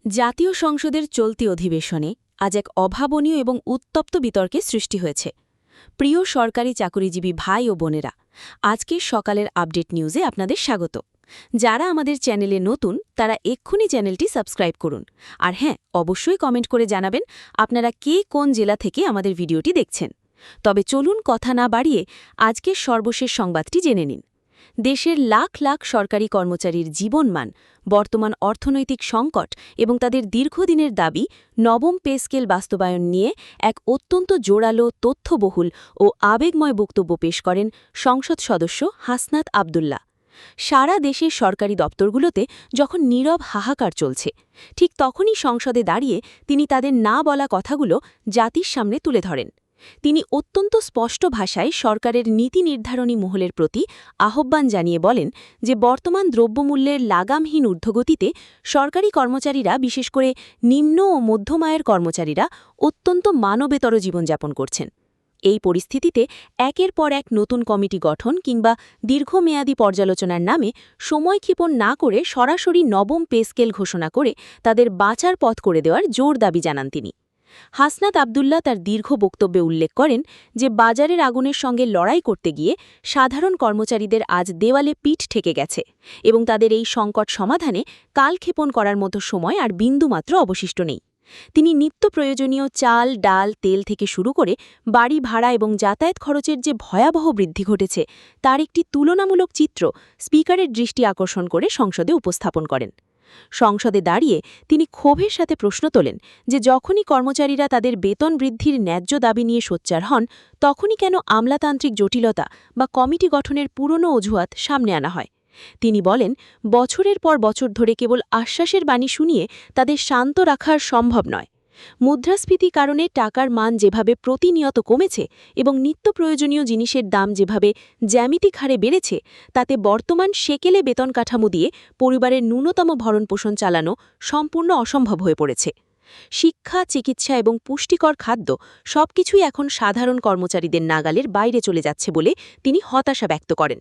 জাতীয় সংসদের চলতি অধিবেশনে আজ এক অভাবনীয় এবং উত্তপ্ত বিতর্কের সৃষ্টি হয়েছে। প্রিয় সরকারি চাকুরিজীবী ভাই ও বোনেরা, আজকের সকালের আপডেট নিউজে আপনাদের স্বাগত। যারা আমাদের চ্যানেলে নতুন তারা এক্ষুনি চ্যানেলটি সাবস্ক্রাইব করুন। আর হ্যাঁ, অবশ্যই কমেন্ট করে জানাবেন আপনারা কে কোন জেলা থেকে আমাদের ভিডিওটি দেখছেন। তবে চলুন কথা না বাড়িয়ে আজকের সর্বশেষ সংবাদটি জেনে নিন। দেশের লাখ লাখ সরকারি কর্মচারীর জীবনমান, বর্তমান অর্থনৈতিক সংকট এবং তাদের দীর্ঘদিনের দাবি নবম পে স্কেল বাস্তবায়ন নিয়ে এক অত্যন্ত জোরালো, তথ্যবহুল ও আবেগময় বক্তব্য পেশ করেন সংসদ সদস্য হাসনাত আবদুল্লাহ। সারা দেশের সরকারি দপ্তরগুলোতে যখন নীরব হাহাকার চলছে, ঠিক তখনই সংসদে দাঁড়িয়ে তিনি তাদের না বলা কথাগুলো জাতির সামনে তুলে ধরেন। তিনি অত্যন্ত স্পষ্ট ভাষায় সরকারের নীতি নির্ধারণী মহলের প্রতি আহ্বান জানিয়ে বলেন যে বর্তমান দ্রব্যমূল্যের লাগামহীন ঊর্ধ্বগতিতে সরকারি কর্মচারীরা, বিশেষ করে নিম্ন ও মধ্যম আয়ের কর্মচারীরা অত্যন্ত মানবেতর জীবনযাপন করছেন। এই পরিস্থিতিতে একের পর এক নতুন কমিটি গঠন কিংবা দীর্ঘমেয়াদী পর্যালোচনার নামে সময়ক্ষেপণ না করে সরাসরি নবম পে স্কেল ঘোষণা করে তাদের বাঁচার পথ করে দেওয়ার জোর দাবি জানান তিনি। হাসনাত আবদুল্লাহ তার দীর্ঘ বক্তব্যে উল্লেখ করেন যে বাজারের আগুনের সঙ্গে লড়াই করতে গিয়ে সাধারণ কর্মচারীদের আজ দেওয়ালে পিঠ ঠেকে গেছে এবং তাদের এই সংকট সমাধানে কালক্ষেপণ করার মতো সময় আর বিন্দুমাত্র অবশিষ্ট নেই। তিনি নিত্য প্রয়োজনীয় চাল, ডাল, তেল থেকে শুরু করে বাড়ি ভাড়া এবং যাতায়াত খরচের যে ভয়াবহ বৃদ্ধি ঘটেছে তার একটি তুলনামূলক চিত্র স্পিকারের দৃষ্টি আকর্ষণ করে সংসদে উপস্থাপন করেন। সংসদে দাঁড়িয়ে তিনি ক্ষোভের সাথে প্রশ্ন তোলেন যে যখনই কর্মচারীরা তাদের বেতন বৃদ্ধির ন্যায্য দাবি নিয়ে সোচ্চার হন, তখনই কেন আমলাতান্ত্রিক জটিলতা বা কমিটি গঠনের পুরনো অজুহাত সামনে আনা হয়। তিনি বলেন, বছরের পর বছর ধরে কেবল আশ্বাসের বাণী শুনিয়ে তাদের শান্ত রাখা সম্ভব নয়। মুদ্রাস্ফীতি কারণে টাকার মান যেভাবে প্রতিনিয়ত কমেছে এবং নিত্য প্রয়োজনীয় জিনিসের দাম যেভাবে জ্যামিতিক হারে বেড়েছে, তাতে বর্তমান সেকেলে বেতন কাঠামো দিয়ে পরিবারের ন্যূনতম ভরণপোষণ চালানো সম্পূর্ণ অসম্ভব হয়ে পড়েছে। শিক্ষা, চিকিৎসা এবং পুষ্টিকর খাদ্য সবকিছুই এখন সাধারণ কর্মচারীদের নাগালের বাইরে চলে যাচ্ছে বলে তিনি হতাশা ব্যক্ত করেন।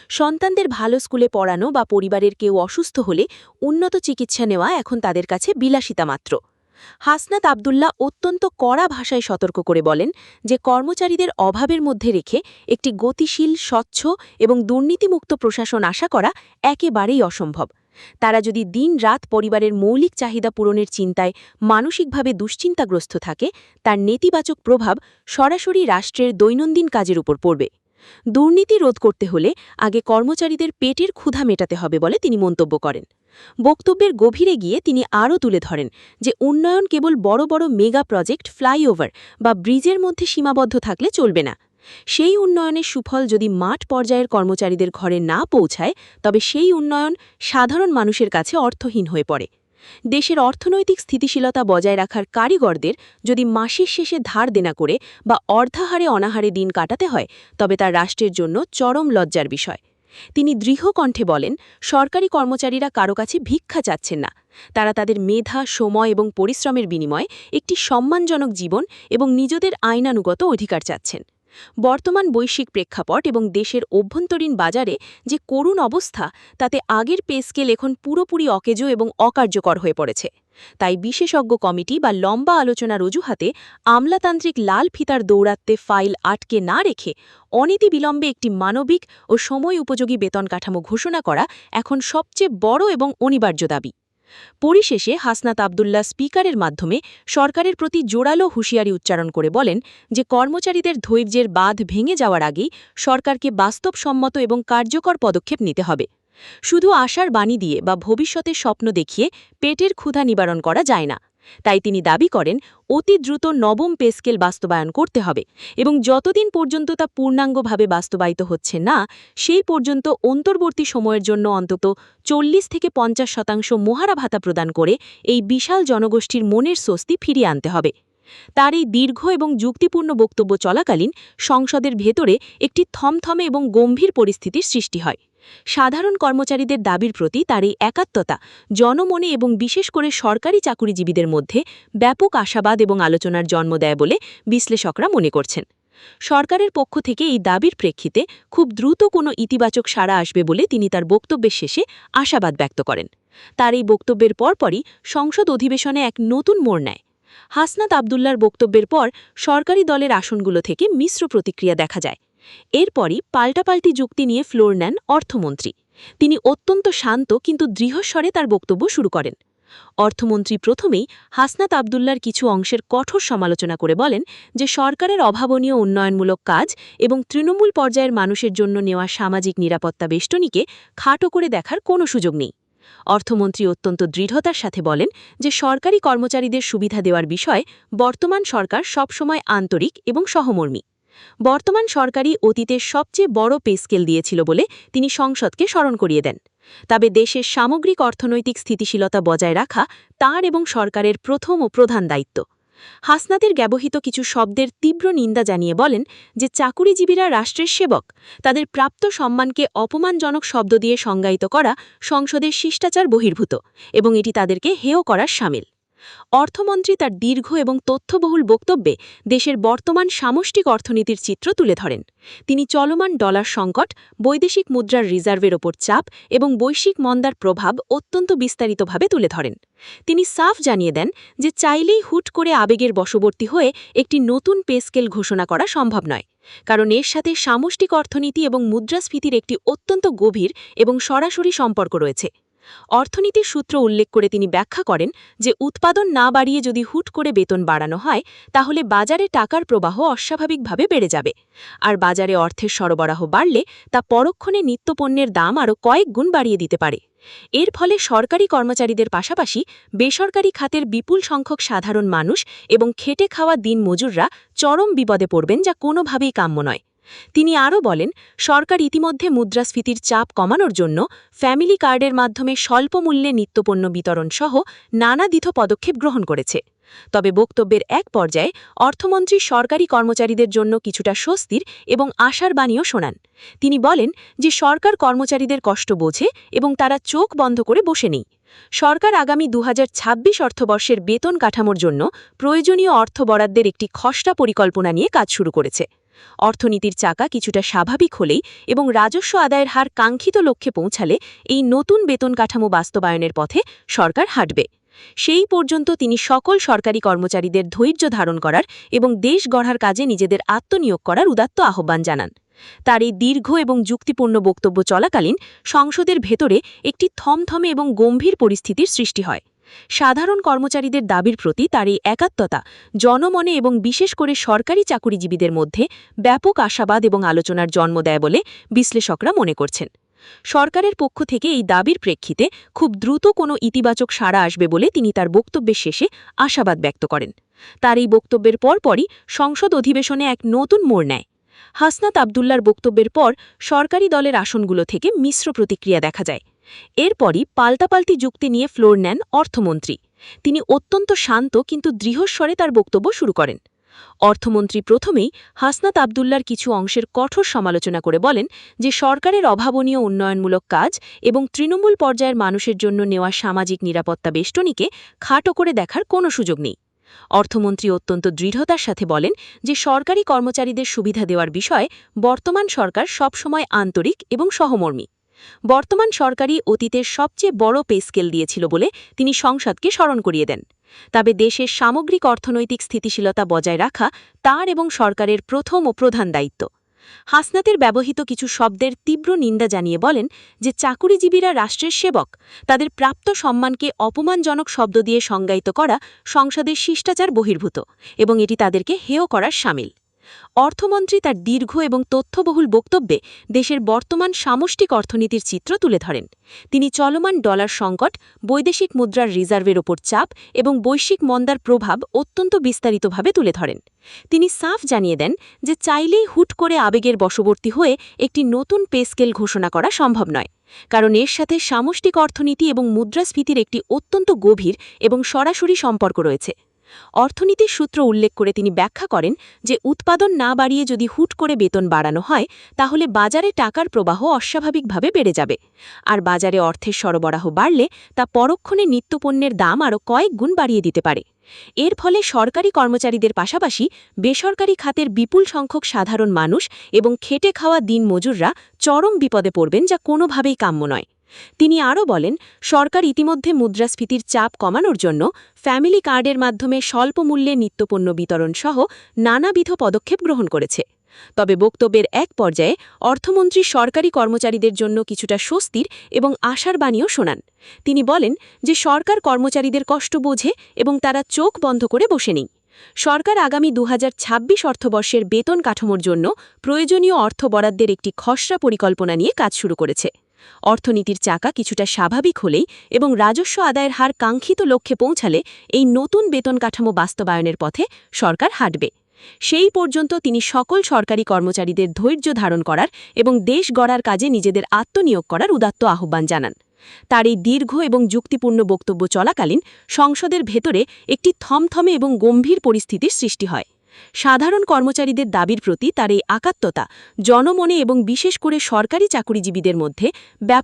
সন্তানদের ভালো স্কুলে পড়ানো বা পরিবারের কেউ অসুস্থ হলে উন্নত চিকিৎসা নেওয়া এখন তাদের কাছে বিলাসিতা মাত্র। হাসনাত আবদুল্লাহ অত্যন্ত কড়া ভাষায় সতর্ক করে বলেন যে কর্মচারীদের অভাবের মধ্যে রেখে একটি গতিশীল, স্বচ্ছ এবং দুর্নীতিমুক্ত প্রশাসন আশা করা একেবারেই অসম্ভব। তারা যদি দিন-রাত পরিবারের মৌলিক চাহিদা পূরণের চিন্তায় মানসিকভাবে দুশ্চিন্তাগ্রস্ত থাকে, তার নেতিবাচক প্রভাব সরাসরি রাষ্ট্রের দৈনন্দিন কাজের উপর পড়বে। দুর্নীতি রোধ করতে হলে আগে কর্মচারীদের পেটের ক্ষুধা মেটাতে হবে বলে তিনি মন্তব্য করেন। বক্তব্যের গভীরে গিয়ে তিনি আরও তুলে ধরেন যে উন্নয়ন কেবল বড় বড় মেগা প্রজেক্ট, ফ্লাইওভার বা ব্রিজের মধ্যে সীমাবদ্ধ থাকলে চলবে না। সেই উন্নয়নের সুফল যদি মাঠ পর্যায়ের কর্মচারীদের ঘরে না পৌঁছায়, তবে সেই উন্নয়ন সাধারণ মানুষের কাছে অর্থহীন হয়ে পড়ে। দেশের অর্থনৈতিক স্থিতিশীলতা বজায় রাখার কারিগরদের যদি মাসের শেষে ধার দেনা করে বা অর্ধাহারে অনাহারে দিন কাটাতে হয়, তবে তা রাষ্ট্রের জন্য চরম লজ্জার বিষয়। তিনি দৃঢ় কণ্ঠে বলেন, সরকারি কর্মচারীরা কারো কাছে ভিক্ষা চাচ্ছেন না। তারা তাদের মেধা, সময় এবং পরিশ্রমের বিনিময়ে একটি সম্মানজনক জীবন এবং নিজেদের আইনানুগত অধিকার চাচ্ছেন। বর্তমান বৈশ্বিক প্রেক্ষাপট এবং দেশের অভ্যন্তরীণ বাজারে যে করুণ অবস্থা, তাতে আগের পে স্কেল এখন পুরোপুরি অকেজো এবং অকার্যকর হয়ে পড়েছে। তাই বিশেষজ্ঞ কমিটি বা লম্বা আলোচনার অজুহাতে আমলাতান্ত্রিক লাল ফিতার দৌরাত্মে ফাইল আটকে না রেখে অনতিবিলম্বে একটি মানবিক ও সময় উপযোগী বেতন কাঠামো ঘোষণা করা এখন সবচেয়ে বড় এবং অনিবার্য দাবি। পরিশেষে হাসনাত আবদুল্লাহ স্পিকারের মাধ্যমে সরকারের প্রতি জোরালো হুঁশিয়ারি উচ্চারণ করে বলেন যে কর্মচারীদের ধৈর্যের বাঁধ ভেঙে যাওয়ার আগেই সরকারকে বাস্তবসম্মত এবং কার্যকর পদক্ষেপ নিতে হবে। শুধু আশার বাণী দিয়ে বা ভবিষ্যতের স্বপ্ন দেখিয়ে পেটের ক্ষুধা নিবারণ করা যায় না। তাই তিনি দাবি করেন, অতি দ্রুত নবম পে স্কেল বাস্তবায়ন করতে হবে এবং যতদিন পর্যন্ত তা পূর্ণাঙ্গভাবে বাস্তবায়িত হচ্ছে না, সেই পর্যন্ত অন্তর্বর্তী সময়ের জন্য অন্তত 40 থেকে 50% মহারা ভাতা প্রদান করে এই বিশাল জনগোষ্ঠীর মনের স্বস্তি ফিরিয়ে আনতে হবে। তার এই দীর্ঘ এবং যুক্তিপূর্ণ বক্তব্য চলাকালীন সংসদের ভেতরে একটি থমথমে এবং গম্ভীর পরিস্থিতির সৃষ্টি হয়। সাধারণ কর্মচারীদের দাবির প্রতি তার এই একাত্মতা জনমনে এবং বিশেষ করে সরকারি চাকুরিজীবীদের মধ্যে ব্যাপক আশাবাদ এবং আলোচনার জন্ম দেয় বলে বিশ্লেষকরা মনে করছেন। সরকারের পক্ষ থেকে এই দাবির প্রেক্ষিতে খুব দ্রুত কোনো ইতিবাচক সাড়া আসবে বলে তিনি তার বক্তব্যের শেষে আশাবাদ ব্যক্ত করেন। তার এই বক্তব্যের পরপরই সংসদ অধিবেশনে এক নতুন মোড় নেয়। হাসনাত আবদুল্লার বক্তব্যের পর সরকারি দলের আসনগুলো থেকে মিশ্র প্রতিক্রিয়া দেখা যায়। এরপরই পাল্টাপাল্টি যুক্তি নিয়ে ফ্লোর নেন অর্থমন্ত্রী। তিনি অত্যন্ত শান্ত কিন্তু দৃঢ়স্বরে তার বক্তব্য শুরু করেন। অর্থমন্ত্রী প্রথমেই হাসনাত আবদুল্লার কিছু অংশের কঠোর সমালোচনা করে বলেন যে সরকারের অভাবনীয় উন্নয়নমূলক কাজ এবং তৃণমূল পর্যায়ের মানুষের জন্য নেওয়া সামাজিক নিরাপত্তা বেষ্টনীকে খাটো করে দেখার কোনো সুযোগ নেই। অর্থমন্ত্রী অত্যন্ত দৃঢ়তার সাথে বলেন যে সরকারি কর্মচারীদের সুবিধা দেওয়ার বিষয়ে বর্তমান সরকার সবসময় আন্তরিক এবং সহমর্মী। বর্তমান সরকারই অতীতের সবচেয়ে বড় পে স্কেল দিয়েছিল বলে তিনি সংসদকে স্মরণ করিয়ে দেন। তবে দেশের সামগ্রিক অর্থনৈতিক স্থিতিশীলতা বজায় রাখা তাঁর এবং সরকারের প্রথম ও প্রধান দায়িত্ব। হাসনাতের ব্যবহৃত কিছু শব্দের তীব্র নিন্দা জানিয়ে বলেন যে চাকুরিজীবীরা রাষ্ট্রের সেবক, তাদের প্রাপ্ত সম্মানকে অপমানজনক শব্দ দিয়ে সংজ্ঞায়িত করা সংসদের শিষ্টাচার বহির্ভূত এবং এটি তাদেরকে হেয় করার শামিল। অর্থমন্ত্রী তার দীর্ঘ এবং তথ্যবহুল বক্তব্যে দেশের বর্তমান সামষ্টিক অর্থনীতির চিত্র তুলে ধরেন। তিনি চলমান ডলার সংকট, বৈদেশিক মুদ্রার রিজার্ভের ওপর চাপ এবং বৈশ্বিক মন্দার প্রভাব অত্যন্ত বিস্তারিতভাবে তুলে ধরেন। তিনি সাফ জানিয়ে দেন যে চাইলেই হুট করে আবেগের বশবর্তী হয়ে একটি নতুন পে স্কেল ঘোষণা করা সম্ভব নয়, কারণ এর সাথে সামষ্টিক অর্থনীতি এবং মুদ্রাস্ফীতির একটি অত্যন্ত গভীর এবং সরাসরি সম্পর্ক রয়েছে। অর্থনীতির সূত্র উল্লেখ করে তিনি ব্যাখ্যা করেন যে উৎপাদন না বাড়িয়ে যদি হুট করে বেতন বাড়ানো হয় তাহলে বাজারে টাকার প্রবাহ অস্বাভাবিকভাবে বেড়ে যাবে, আর বাজারে অর্থের সরবরাহ বাড়লে তা পরক্ষণে নিত্যপণ্যের দাম আরও কয়েক গুণ বাড়িয়ে দিতে পারে। এর ফলে সরকারি কর্মচারীদের পাশাপাশি বেসরকারি খাতের বিপুল সংখ্যক সাধারণ মানুষ এবং খেটে খাওয়া দিনমজুররা চরম বিপদে পড়বেন, যা কোনোভাবেই কাম্য নয়। তিনি আরও বলেন, সরকার ইতিমধ্যে মুদ্রাস্ফীতির চাপ কমানোর জন্য ফ্যামিলি কার্ডের মাধ্যমে স্বল্প মূল্যে নিত্যপণ্য বিতরণ সহ নানাবিধ পদক্ষেপ গ্রহণ করেছে। তবে বক্তব্যের এক পর্যায়ে অর্থমন্ত্রী সরকারি কর্মচারীদের জন্য কিছুটা স্বস্তির এবং আশার বাণীও শোনান। তিনি বলেন যে সরকার কর্মচারীদের কষ্ট বোঝে এবং তারা চোখ বন্ধ করে বসে নেই। সরকার আগামী 2026 অর্থবর্ষের বেতন কাঠামোর জন্য প্রয়োজনীয় অর্থ বরাদ্দের একটি খসড়া পরিকল্পনা নিয়ে কাজ শুরু করেছে। অর্থনীতির চাকা কিছুটা স্বাভাবিক হলেই এবং রাজস্ব আদায়ের হার কাঙ্ক্ষিত লক্ষ্যে পৌঁছালে এই নতুন বেতন কাঠামো বাস্তবায়নের পথে সরকার হাঁটবে। সেই পর্যন্ত তিনি সকল সরকারি কর্মচারীদের ধৈর্য ধারণ করার এবং দেশ গড়ার কাজে নিজেদের আত্মনিয়োগ করার উদাত্ত আহ্বান জানান। তার এই দীর্ঘ এবং যুক্তিপূর্ণ বক্তব্য চলাকালীন সংসদের ভেতরে একটি থমথমে এবং গম্ভীর পরিস্থিতির সৃষ্টি হয়। সাধারণ কর্মচারীদের দাবির প্রতি তার এই একাত্মতা জনমনে এবং বিশেষ করে সরকারি চাকুরিজীবীদের মধ্যে ব্যাপক আশাবাদ এবং আলোচনার জন্ম দেয় বলে বিশ্লেষকরা মনে করছেন। সরকারের পক্ষ থেকে এই দাবির প্রেক্ষিতে খুব দ্রুত কোনো ইতিবাচক সাড়া আসবে বলে তিনি তার বক্তব্যের শেষে আশাবাদ ব্যক্ত করেন। তার এই বক্তব্যের পরপরই সংসদ অধিবেশনে এক নতুন মোড় নেয়। হাসনাত আবদুল্লার বক্তব্যের পর সরকারি দলের আসনগুলো থেকে মিশ্র প্রতিক্রিয়া দেখা যায়। এরপরই পাল্টাপাল্টি যুক্তি নিয়ে ফ্লোর নেন অর্থমন্ত্রী। তিনি অত্যন্ত শান্ত কিন্তু দৃঢ়স্বরে তার বক্তব্য শুরু করেন। অর্থমন্ত্রী প্রথমেই হাসনাত আবদুল্লার কিছু অংশের কঠোর সমালোচনা করে বলেন যে সরকারের অভাবনীয় উন্নয়নমূলক কাজ এবং তৃণমূল পর্যায়ের মানুষের জন্য নেওয়া সামাজিক নিরাপত্তা বেষ্টনীকে খাটো করে দেখার কোনো সুযোগ নেই। অর্থমন্ত্রী অত্যন্ত দৃঢ়তার সাথে বলেন যে সরকারি কর্মচারীদের সুবিধা দেওয়ার বিষয়ে বর্তমান সরকার সবসময় আন্তরিক এবং সহমর্মী। বর্তমান সরকারই অতীতের সবচেয়ে বড় পে স্কেল দিয়েছিল বলে তিনি সংসদকে স্মরণ করিয়ে দেন। তবে দেশের সামগ্রিক অর্থনৈতিক স্থিতিশীলতা বজায় রাখা তাঁর এবং সরকারের প্রথম ও প্রধান দায়িত্ব। হাসনাতের ব্যবহৃত কিছু শব্দের তীব্র নিন্দা জানিয়ে বলেন যে চাকুরিজীবীরা রাষ্ট্রের সেবক, তাদের প্রাপ্ত সম্মানকে অপমানজনক শব্দ দিয়ে সংজ্ঞায়িত করা সংসদের শিষ্টাচার বহির্ভূত এবং এটি তাদেরকে হেয় করার শামিল। অর্থমন্ত্রী তার দীর্ঘ এবং তথ্যবহুল বক্তব্যে দেশের বর্তমান সামষ্টিক অর্থনীতির চিত্র তুলে ধরেন। তিনি চলমান ডলার সংকট, বৈদেশিক মুদ্রার রিজার্ভের ওপর চাপ এবং বৈশ্বিক মন্দার প্রভাব অত্যন্ত বিস্তারিতভাবে তুলে ধরেন। তিনি সাফ জানিয়ে দেন যে চাইলেই হুট করে আবেগের বশবর্তী হয়ে একটি নতুন পে স্কেল ঘোষণা করা সম্ভব নয়, কারণ এর সাথে সামষ্টিক অর্থনীতি এবং মুদ্রাস্ফীতির একটি অত্যন্ত গভীর এবং সরাসরি সম্পর্ক রয়েছে। অর্থনীতির সূত্র উল্লেখ করে তিনি ব্যাখ্যা করেন যে উৎপাদন না বাড়িয়ে যদি হুট করে বেতন বাড়ানো হয় তাহলে বাজারে টাকার প্রবাহ অস্বাভাবিকভাবে বেড়ে যাবে আর বাজারে অর্থের সরবরাহ বাড়লে তা পরক্ষণে নিত্যপণ্যের দাম আরও কয়েক গুণ বাড়িয়ে দিতে পারে। এর ফলে সরকারি কর্মচারীদের পাশাপাশি বেসরকারি খাতের বিপুল সংখ্যক সাধারণ মানুষ এবং খেটে খাওয়া দিনমজুররা চরম বিপদে পড়বেন, যা কোনোভাবেই কাম্য নয়। তিনি আরও বলেন, সরকার ইতিমধ্যে মুদ্রাস্ফীতির চাপ কমানোর জন্য ফ্যামিলি কার্ডের মাধ্যমে স্বল্প মূল্যে নিত্যপণ্য বিতরণ সহ নানাবিধ পদক্ষেপ গ্রহণ করেছে। তবে বক্তব্যের এক পর্যায়ে অর্থমন্ত্রী সরকারি কর্মচারীদের জন্য কিছুটা স্বস্তির এবং আশার বাণীও শোনান। তিনি বলেন যে সরকার কর্মচারীদের কষ্ট বোঝে এবং তারা চোখ বন্ধ করে বসে নেই। সরকার আগামী ২০২৬ অর্থবর্ষের বেতন কাঠামোর জন্য প্রয়োজনীয় অর্থ বরাদ্দের একটি খসড়া পরিকল্পনা নিয়ে কাজ শুরু করেছে। অর্থনীতির চাকা কিছুটা স্বাভাবিক হলেই এবং রাজস্ব আদায়ের হার কাঙ্ক্ষিত লক্ষ্যে পৌঁছালে এই নতুন বেতন কাঠামো বাস্তবায়নের পথে সরকার হাঁটবে। সেই পর্যন্ত তিনি সকল সরকারি কর্মচারীদের ধৈর্য ধারণ করার এবং দেশ গড়ার কাজে নিজেদের আত্মনিয়োগ করার উদাত্ত আহ্বান জানান। তার এই দীর্ঘ এবং যুক্তিপূর্ণ বক্তব্য চলাকালীন সংসদের ভেতরে একটি থমথমে এবং গম্ভীর পরিস্থিতির সৃষ্টি হয়। সাধারণ কর্মচারীদের দাবির প্রতি তার এই একাত্মতা জনমনে এবং বিশেষ করে সরকারি চাকুরিজীবীদের মধ্যে ব্যাপক